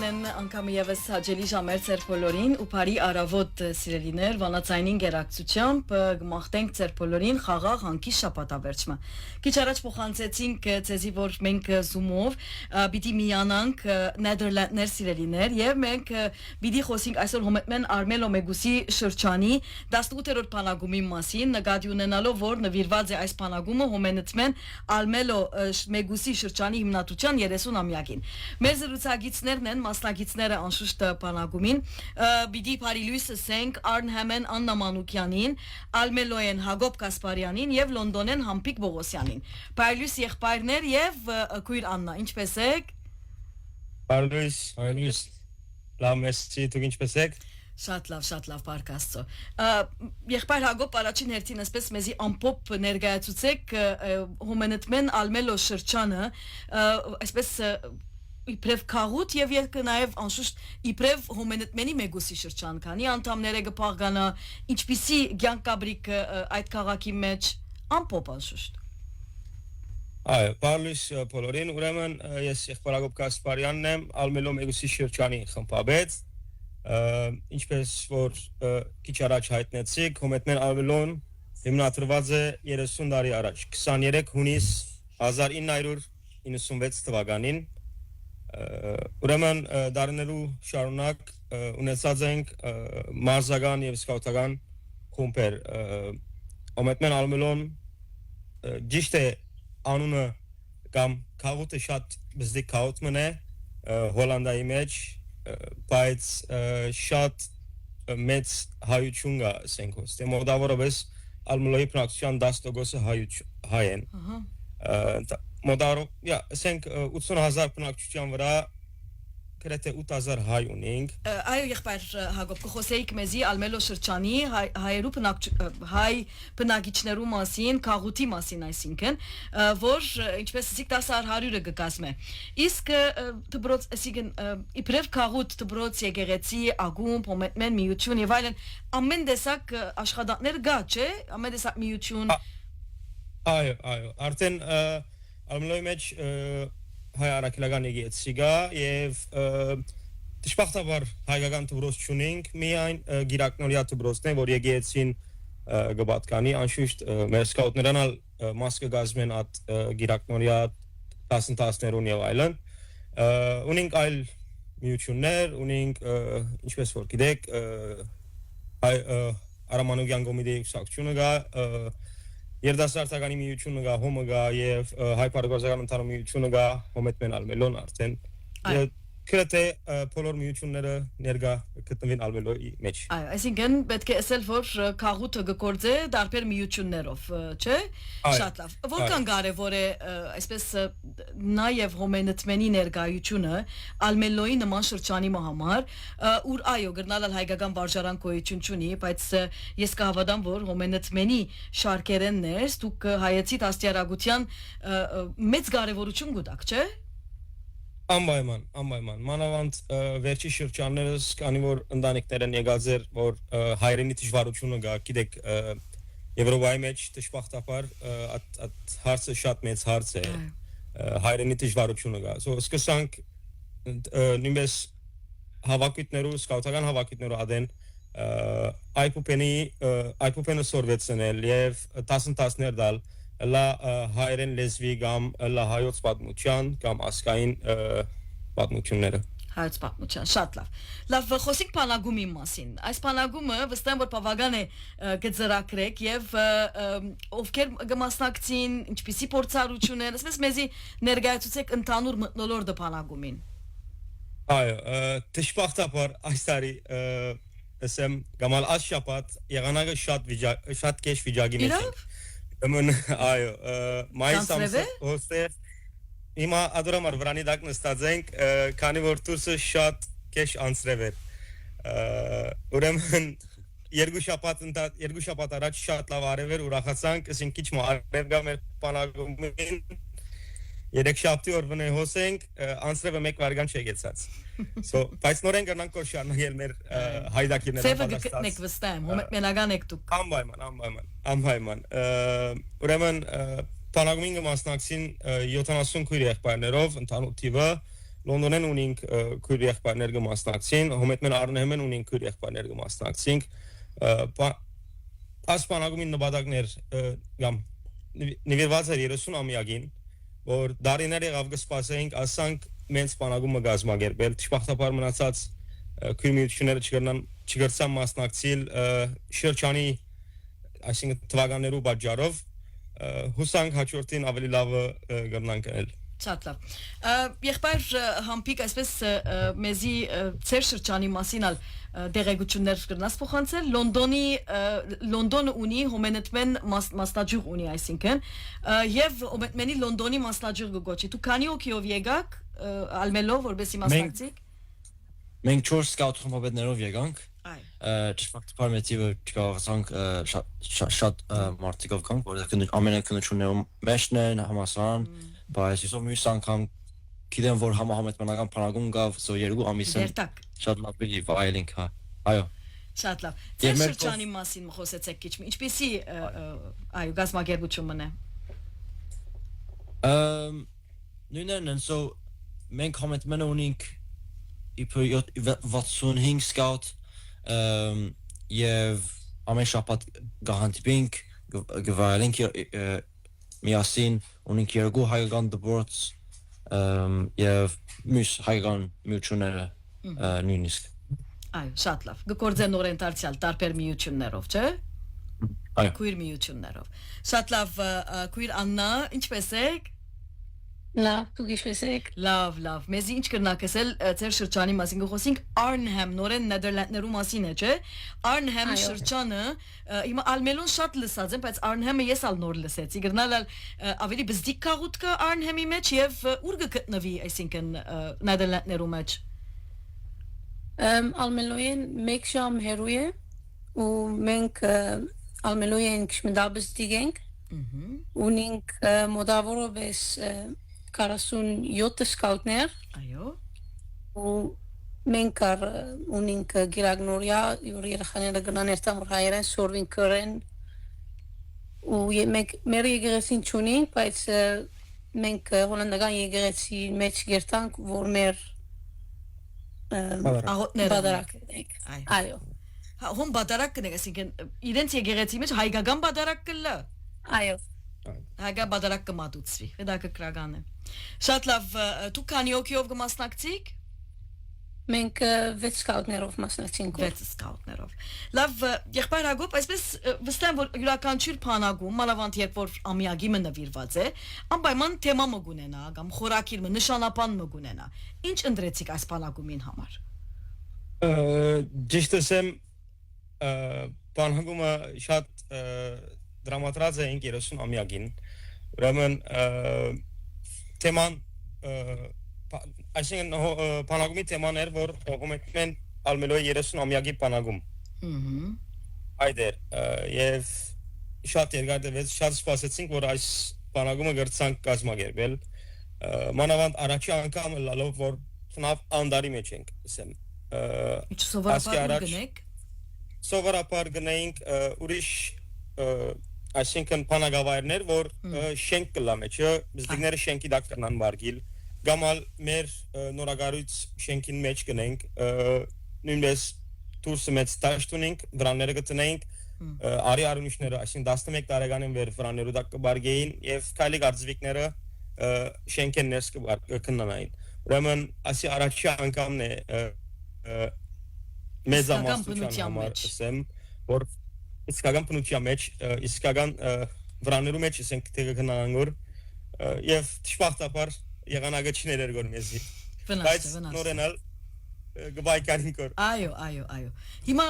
Կլինեն անգամ եւս հաջելի ժամեր ծեր բոլորին ու բարի առավոտ սիրելիներ վանացայինին գերակցությամբ գմախտենք ծեր բոլորին խաղաղ հանկի շաբաթավերջը քիչ առաջ փոխանցեցինք ցեզի որ մենք Zoom-ով պիտի միանանք Նեդերլանդներ սիրելիներ եւ մենք պիտի խոսենք այսօր Հոմետմեն Արմելո Մեգուսի շրջանի 18-րդ բանակումի մասին նկատի ունենալով որ նվիրված է այս բանակումը Հոմենտմեն Արմելո Մեգուսի շրջանի հիմնադրության 30-ամյակին Մեր զրուցակիցներն են մասնակիցները անշուշտ բանակումին Բիդի Փարիլույս ասենք Արնհեմեն Աննա Մանուկյանին Ալմելոեն Հակոբ Կասպարյանին եւ Լոնդոնեն Համպիկ Բողոսյանին Փարիլույս եղբայրներ եւ քույր Աննա ինչպես եք Փարիլույս լավ մեսի դուք ինչպես եք Շատ լավ բարկաստո Եղբայր Հակոբ առաջին հերթին ասպես մեզի ամփոփ ներկայացուցեք Հոմենտմեն Ալմելո շրջանը այսպես իբրև քաղուտ եւ նաեւ անշուշտ իբրև Հոմենտմենի Մեգուսի շրջան քանի անդամները գփաղկանա ինչպիսի ցանկաբրիկ այդ քաղաքի մեջ ամփոփ անշուշտ Այո Փարիլույս բոլորին ուրեմն ես եղբայր Հակոբ Կասպարյանն եմ Ալմելո Մեգուսի շրջանի խմբաբեդ ինչպես որ քիչ առաջ հայտնեցիք Հոմենտմեն Արմելոն հիմնադրված է 30 տարի առաջ 23 հունիս 1996 թվականին ուրեմն դարներու շարունակ ունեցած ենք մարզական եւ սկաուտական խումբեր Հոմենտմեն Արմելոն ճիշտ է անունը կամ քաղուտը շատ բզդիկ քաղուտն է Հոլանդայի մեջ բայց շատ մեծ հայություն կա ասենք ոստե մոտավորապես Ալմելոյի բնակչության 10% հայ են մոտավորապես ասենք 80000 բնակչության վրա գրեթե 8000 հայ ունենք այո եղբայր Հակոբ կխոսեիք մեզի Ալմելո շրջանի հայ բնակիչներու մասին քաղուտի մասին այսինքն որ ինչպես ասիք 100-ը կկազմե իսկ դբրոց այսինքն իբրև քաղուտ դբրոց եկեղեցի ագումբ Հոմենտմեն միություն եւ այլն ամեն տեսակ աշխատանքներ կա չէ ամեն տեսակ միություն այո արդեն Ալմելոյի մեջ հայ արաքելական եկեղեցի կա եւ դժբախտաբար հայկական դպրոց չունենք միայն գիրակնորյա դպրոցն է որ եկեղեցին գբատկանի անշուշտ մեր սկաուտներն ալ մաս կգազմեն այդ գիրակնորյա 10-10-ներուն եւ այլն ունենք այլ միություններ ունենք ինչպես որ գիտեք հայ Արամանուկյան կոմիտեի ուսակցությունը կա Երդասարտականի միությունը կա, հոմը կա եւ հայ պարագորզական ընդհանուր միությունը կա, Հոմենտմեն Արմելոն արդեն։ Գրեթե բոլոր միությունները ներկա գտնվեն Ալմելոյի մեջ։ Այո, այսինքն պետք է ասել, որ քաղուտը գործե տարբեր միություններով, չէ՞։ Շատ լավ։ Որքան կարևոր է այսպես նաեւ Հոմենտմենի ներկայությունը Ալմելոյի նման շրջանի համար, ուր այո, գրնալ հայկական վարժարան գոյություն ունի, բայց ես կհավատամ, որ Հոմենտմենի շարքերեններ դուք հայեցի դաստիարակության մեծ կարևորություն կտաք, չէ՞։ Անպայման մանավանդ վերջի շրջաններս քանի որ ընտանիքներ են եկած որ հայրենի դժվարությունը կա գիտեք Եվրոպայի մեջ դժբախտաբար այդ հարցը շատ մեծ հարց է հայրենի դժվարությունը կա սկսանք նույնպես հավաքույտներու սկաուտական հավաքույտներու ադեն այփուպենը սորվեցնել եւ 10-10-ներ դալ Լա հայերեն լեզվի կամ լա հայոց պատմության կամ ասկային պատմությունները հայոց պատմության շատ լավ խոսենք բանակումի մասին այս բանակումը վստահ եմ որ բավական է գծրակրեք եւ ովքեր կմասնակցին ինչպիսի փորձառություններ ասես մեզի ներկայացուցեք ընդհանուր մթնոլորտը բանակումին այո դժբախտաբար այս տարի ասեմ գամալ աշապատ եղանակը շատ քեշ վիճակի մեջ է Այո, մայիս ամսը հոստեր Հիմա ադորամար վրանի դակ նստած ենք, քանի որ դուրսը շատ քեշ անցրև էր Ուրեմն երկու շաբաթ առաջ շատ լավ արև էր ուրախացանք, ասենք քիչ արև գա մեր բանակումին Երեք շաբթի օրվա հոսենք, անցրևը 1 վայրկյան չեկեցած Բայց նորեն կրնանք որ շարունակել մեր հայդակիրները Սևը գտնեք վստահ եմ, հոմենտմենական եք դուք Անպայման Ուրեմն բանակումին կմասնակցին 70 քույր եղբայրներով ընդհանուր թիվը Լոնդոնեն ունենք քույր եղբայրներ կմասնակցին, հոմետմեն Արնհեմեն ունենք քույր եղբայրներ կմասնակցին, ասպանագումին նպատակներ կամ նվիրված էր 30 ամյակին, որ դարիներ եղավ կսպասեինք, ասանք մենց սպանագումը գազմագերբել, դժբախտաբար մնացած քույր միությունները չգրցան մասնակցել շրջանի, այսինքն թվականներու պատճառով, հուսանք հաջորդին ավելի լավը կգնանք անել։ Շատ լավ։ Եղբայր Համպիկ այսպես մեզի ծեր շրջանի մասին ալ դեղեցություններ կրնաս փոխանցել Լոնդոնը ունի հոմենետմեն մասնաճյուղ ունի այսինքն եւ հոմենետմենի Լոնդոնի մասնաճյուղ գոչի դու քանի օքիով եկաք ալմելով որբեսի մասնակցիկ Մենք 4 սկաուտ խմբաբետներով եկանք ճշմարտաբար մեծիվը չկարողացանք շատ մարդիկով կանք որովհետեւ ամենակնություններում մեջն են համասարան բայց այսօր մյուս անգամ գիտեմ որ համահամետմանական փանագում գավ զո 2 ամիս են շատ լավ էլի վայելինք հա այո շատ լավ ծեր շրջանի մասին խոսեցեք քիչ ինչպեսի այո գազմագերբությունն է նույնն են so մենք համետմանը ունենք իբր 65 սկաուտ եւ ամեն շաբաթ գահանտիպինք գվայելենք միասին ունենք երկու հայկական դպրոց եւ մյուս հայկական միությունները նույնիսկ այո շատ լավ գործեն օրենտացիալ տարբեր միություններով չէ այո քույր միություններով շատ լավ քույր Աննա ինչպես եք Լավ, դուք ինչպես եք։ Լավ, մեզի ինչ կրնակ ասել ծեր շրջանի մասին գխոսենք Arnhem նորեն Նեդերլանդներու մասին է, չէ։ Arnhem շրջանը հիմա ալմելուն շատ լսած եմ, բայց Arnhem-ը ես ալ նոր լսեցի։ Գրնալ ավելի բզդիկ քաղուտ կա Arnhem-ի մեջ եւ ուր կգտնվի, այսինքն Նեդերլանդներու մեջ։ Ալմելոյեն 1 ժամ հեռու է ու մենք ալմելոյեն քշմդաբստիկ ենք։ Ունենք մոտավորապես 47 սկաուտներ այո ու մենք ունենք գիրագնորիա որ երեխաները գնան երթամուր հայերեն սորվին կրեն ու մենք մեր եկեղեցին չունենք բայց մենք հոլանդական եկեղեցի մեջ գերտանք որ մեր բադարակ ենք այո հոմ բադարակ կնեք այսինքն իրենց եկեղեցի մեջ հայկական բադարակ կլա այո Հագա բադարակ կմատուցվի, դա կկրական է։ Շատ լավ, դու քանի օքիով կմասնակցիկ։ Մենք 6 սկաուտներով մասնակցենք 6 սկաուտներով։ Լավ, եղբայր Հակոբ, այսպես վստահ եմ որ յուրաքանչյուր փանագում, մանավանդ երբ որ ամյակի նվիրված է, անպայման թեմա մը գունենա, կամ խորակիր մը, նշանապան մը գունենա։ Ինչ ընտրեցիք այս փանագումին համար։ Ճիշտ ասեմ, փանագումը շատ դրամատրած է 30 ամյակին, ուրեմն թեման, այսինքն փանագումի թեման էր, որ հոմետմեն ալմելոյի 30 ամյակի փանագում։ Այդեր, եւ շատ երկար տևեց, շատ սպասեցինք, որ այս փանագումը գրցանք կազմակերպել, մանավանդ առաջի անգամ լալով, որ ծնավ անդարի մեջ ենք, ասեմ։ Ինչ սովորաբար գնեք։ Սովորաբար գնենք ուրիշ այսինքն փանագավայրներ, որ շենք կլա մեջը, բզդիկները շենքի դակ կրնան բարգիլ, գամալ մեր նորագարույց շենքին մեջ գնենք, նույնպես դուրսը մեծ տաշտ ունենք, վրանները գտնենք, արի արունիշները, այսինքն 11 տարեկանին վեր վրաններու դակ կբարգեին եւ քայլի գարձվիկները շենքեն ներս կքննանային։ Ուրեմն ասի առաջի անգամն է մեծամասնության համար ասեմ, որ իսկական բնության մեջ, իսկական վրաներու մեջ ենք տեղը գնանանգոր եւ դժբախտաբար եղանակը չներ գոր մեզի բայց նորենալ գվայքարին կոր այո հիմա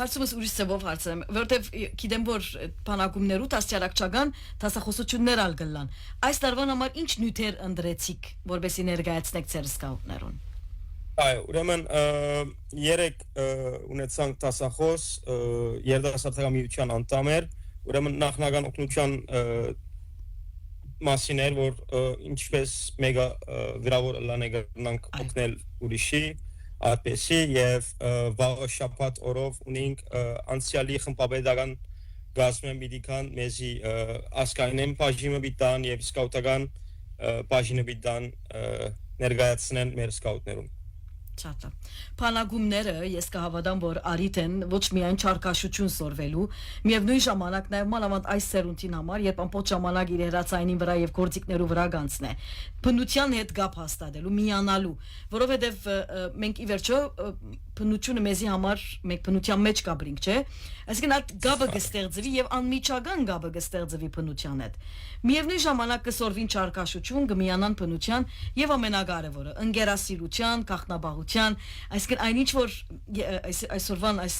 հարցումս ուրիշ ծավով հարցեմ որտեվ գիտեմ որ բանակումներու տասյարակչական տասախոսություններ ալ գլան այս տարվան համար ինչ նյութեր ընդրեցիք որբեսի ներկայացնեք ձեր սկաուտներուն այո ուրեմն 3 ունեցանք տասախոս երդասարտական միության անդամեր ուրեմն նախնական օգնության մասին էր որ ինչպես մեգա վիրավոր լանեգնանք օգնել ուրիշի այդպեսի եւ վաղ շաբաթ օրով ունենք անցյալի խմբապետական գազմեն բիդիկան մեզի ասկայնեն բաժինը բիտան եւ սկաուտական բաժինը բիտան ներկայացնեն մեր սկաուտներուն։ Չաթա։ Փանագումները ես կհավատամ, որ արիտ են ոչ միայն չարկաշություն սորվելու, միևնույն ժամանակ նաև մանավանդ այս սերունդին համար, երբ ամբողջ ժամանակ իր հերացայինին վրա եւ գործիքներու վրա գանցնե, բնության հետ գապ հաստատելու, միանալու, որովհետեւ մենք ի վերջո բնությունը մեզի համար մենք բնության մեջ կաբրինք, չէ՞։ Այսինքն այդ գաբը կստեղծվի եւ անմիջական գաբը կստեղծվի բնության հետ։ Միևնույն ժամանակ կսորվին չարկաշություն, կմիանան բնության եւ ամենակարևորը ընկերասիրության, գաղտնաբաղության, այսինքն այնինչ որ այսօրվան այս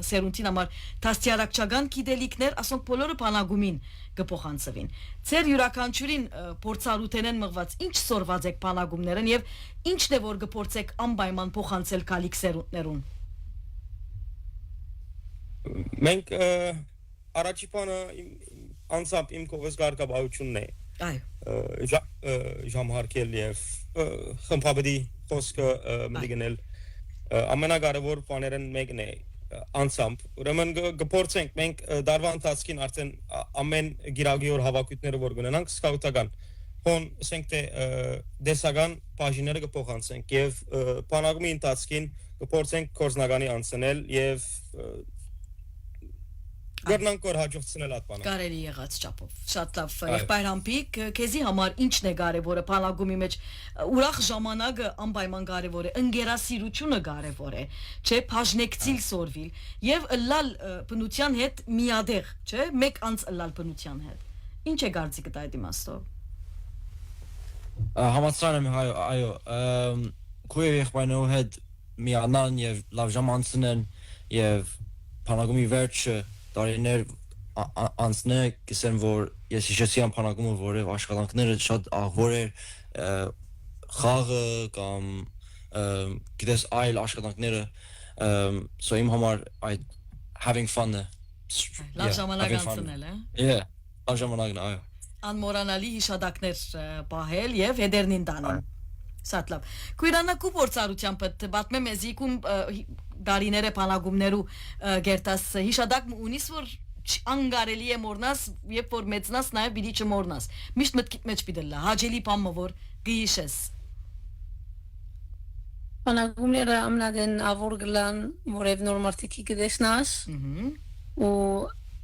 սերունդին համար դաստիարակչական գիտելիքներ, ասոնք բոլորը բանագումին կփոխանցվին։ Ձեր յուրաքանչյուրին փորձառութենեն մղված ինչ սորված եք բանագումներն եւ ինչն է որ կփորձեք անպայման փոխանցել գալիք սերունդներուն։ Մենք առաջի բանը անցապ իմ կողմից կարգապահությունն է։ Այո։ Ժամհարկել եւ խմբաբդի խոսքը մտիգնել ամենակարևոր բաներն մեկն է անցամբ ուրեմն գործենք մենք դարվա ընթացքին արդեն ամեն գիրագիոր հավաքույթները որ գնանք սկաուտական հոն ասենք թե դեսական բաժինները կփոխանցենք եւ բանակի ընթացքին կփորձենք կորզնականի անցնել եւ Գերնան կոր հաջողցնել այդ բանը։ Կարելի եղած չափով։ Շատ լավ։ Եղբայր Համբիկ, քեզի համար ինչն է կարևորը բանագումի մեջ։ Ուրախ ժամանակը անպայման կարևոր է, ընկերասիրությունը կարևոր է, չէ՞, բաժնեկցիլ սորվիլ եւ ըլլալ բնության հետ միադեղ, չէ՞, մեկ անց ըլլալ բնության հետ։ Ինչ է կարծիքդ այդ իմաստով։ Համաձայն եմ, այո, քույր եղբայրներու հետ միանան եւ լավ ժամ անցնեն եւ բանագումի վերջը տարիներ անցնե գսեն որ ես հիշեցի ամփանակումը որև աշխատանքները շատ աղվոր էր խաղը կամ գիտես այլ աշխատանքները so իմ համար այդ having fun լավ ժամանակ անցնել է yeah լավ ժամանակն այո անմոռանալի հիշադակներ պահել եւ հետերնին տանել շատ լավ քույրանակու փորձառությամբ պատմեմ ես իկում դարիները բանագումներու գերտաս հիշադակ ունիս որ անգարելի է մորնաս երբ որ մեծնաս նաև բիդի չմորնաս միշտ մտքիդ մեջ պիտելա հաջելի բամը որ գիշես բանագումները ամնադեն ավոր գլան որև նոր մարդիկի կդեսնաս ու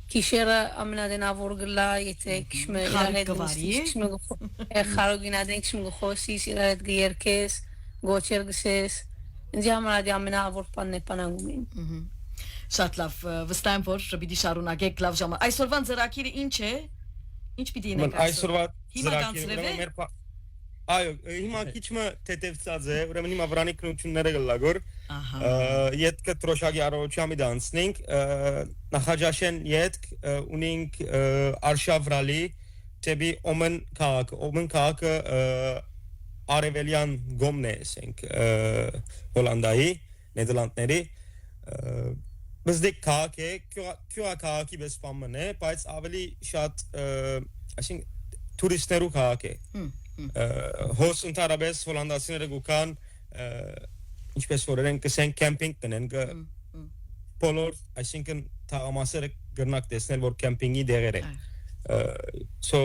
Kişera amnaden avurgla yetek şme şme xaroginaden şme xosi sirat gierkes gochergses Ձյամարադի ամենաավորպանն է պանագումին։ Շատ լավ, վստահ եմ որ պիտի շարունակեք լավ ժամանակ։ Այսօրվան ծրագիրը ինչ է։ Ինչ պիտի ինեք այսօրվա ծրագիրը այո, հիմա քիչը թեթևծած է, ուրեմն հիմա վրանի քնությունները գլագոր։ Յետքը տրոշակի առողջամի դանցնենք, նախաճաշեն յետք ունենք արշավրալի տեբի օմեն քաղաքը Արևելյան գոմն է, ասենք, Հոլանդայի, Նեդերլանդների, բզդիկ քաղաք է, քաղաքի պես բամն է, բայց ավելի շատ, այսինք, տուրիստներու քաղաք է։ Հոս ընդհանրապես հոլանդացիները գուքան, ինչպես որ են կսեն կեմպինգ տնեն, բոլոր, այսինքն թաղամասերը գրնակ տեսնել, որ կեմպինգի դեղեր է։ So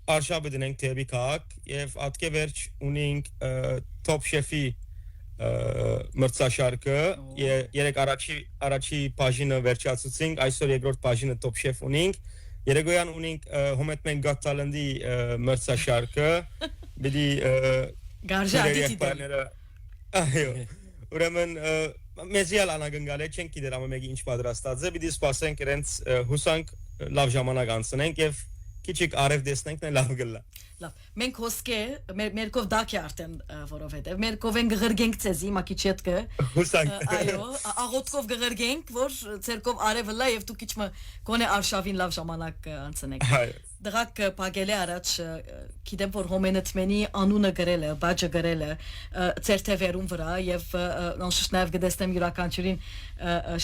Արշավը դնենք թեբի քաղաք եւ ատկե վերջ ունենք Top Chef-ի մրցաշարքը երեք առաջի բաժինը վերջացուցինք այսօր երկրորդ բաժինը Top Chef ունենք երեգոյան ունենք Home Got Talent-ի մրցաշարքը բիդի գարժատի այո ուրեմն մեզիալ անագնգալ է չենք գիտեր ամենի ինչ պատրաստած է բիդի սպասենք իրենց հուսանք լավ ժամանակ անցնենք եւ Քիչիկ արև դեսնենք նե լավ գլա Լավ մենք հոսկե մերկով դակ է արդեն որովհետեւ մերկով են գղրգենք ցեզի մակիչետկը հուսանք այո աղոտկով գղրգենք որ ցերկով արևը լա եւ դու քիչը գոնե արշավին լավ ժամանակ անցնեք Դրակ պագել է առաջ գիտեմ որ հոմենտմենի անունը գրել է բաժը գրել է ցերտևերուն վրա եւ անշուշտ նաեւ գտեսնեմ յուրաքանչյուրին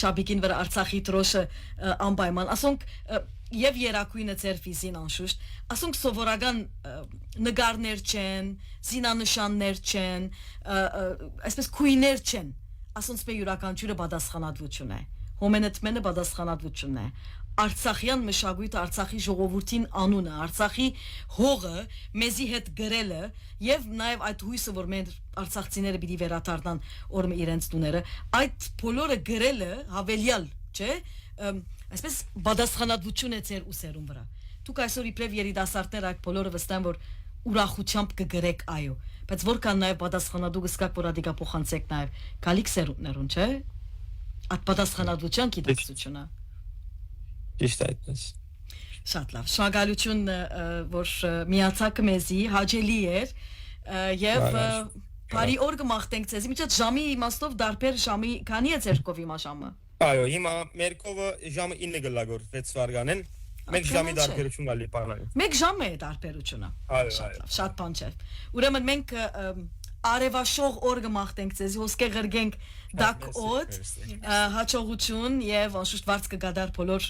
շաբիկին վրա Արցախի տրոշը անպայման ասոնք Եվ երակույնը ծեր ֆիզին անշուշտ, ասոնք սովորական նգարներ չեն, զինանշաններ չեն, այսպես քույներ չեն, ասոնց մե յուրաքանչյուրը պատասխանատվություն է, հոմենտմենը պատասխանատվություն է, Արցախյան մշակույթը, Արցախի ժողովրդին անունը, Արցախի հողը մեզի հետ գրելը եւ նաեւ այդ հույսը, որ մեր արցախցիները պիտի վերադառնան օրը իրենց տուները, այդ բոլորը գրելը հավելյալ, չէ՞, այսպես բադասխանատվություն է ձեր ուսերուն վրա։ Դուք այսօր իբրև երիտասարդներ այդ բոլորը վստահ որ ուրախությամբ կգրեք այո, բայց որքան նաեւ բադասխանատու կսկակ որ ադիգա փոխանցեք նաեւ գալիք սերունդներուն, չէ՞։ Այդ բադասխանատվության գիտակցությունը։ Ճիշտ այդպես։ Շատ լավ։ Շնորհակալություն, որ միացաք մեզի, հաճելի էր եւ բարի օր կմաղթենք ձեզ։ Միջած ժամի իմաստով դարբեր ժամի քանի է ձեր կովի մաշամը։ Այո, հիմա մեր կովը ժամը 9 գլագոր 6 վարգան են։ Մեկ ժամի դարբերություն գալի բանալի։ Մեկ ժամ է դարբերությունը։ Այո, Շատ այո։ լավ, շատ բան չէ։ Ուրեմն մենք արևաշող օր կմաղթենք ձեզ, ոսկե ղրգենք դակ օդ, հաջողություն եւ անշուշտ վարձ կգադար բոլոր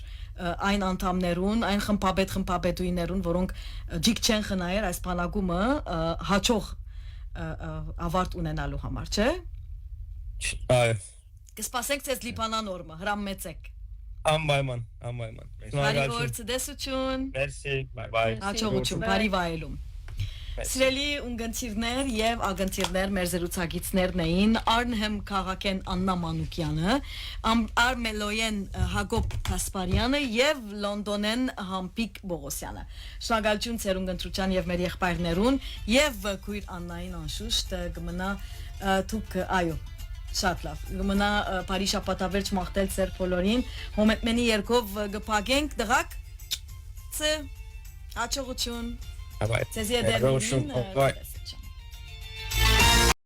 այն անդամներուն, այն խմբաբեդուիներուն, որոնք ջիկ չեն խնայեր այս բանակումը հաջող ավարտ ունենալու համար, չէ՞։ Այո։ Կսպասենք ձեզ Լիբանան օրը, հրամեցեք։ Անպայման։ Բարի օր, ցտեսություն։ Մերսի, bye. Հաջողություն, բարի վայելում։ Սիրելի ունգընտիրներ եւ ագընտիրներ մեր զրուցակիցներն էին Արնհեմ քաղաքեն Աննա Մանուկյանը, Արմելոյեն Հակոբ Կասպարյանը եւ Լոնդոնեն Համպիկ Բողոսյանը։ Շնորհակալություն ձեր ունգընտրության եւ մեր եղբայրներուն եւ քույր Աննային անշուշտ կմնա դուք այո շատ լավ կմնա բարի շաբաթավերջ մաղթել ձեր բոլորին հոմետմենի երկով գփագենք դղակ հաջողություն Bye. Ձեզի է դերմին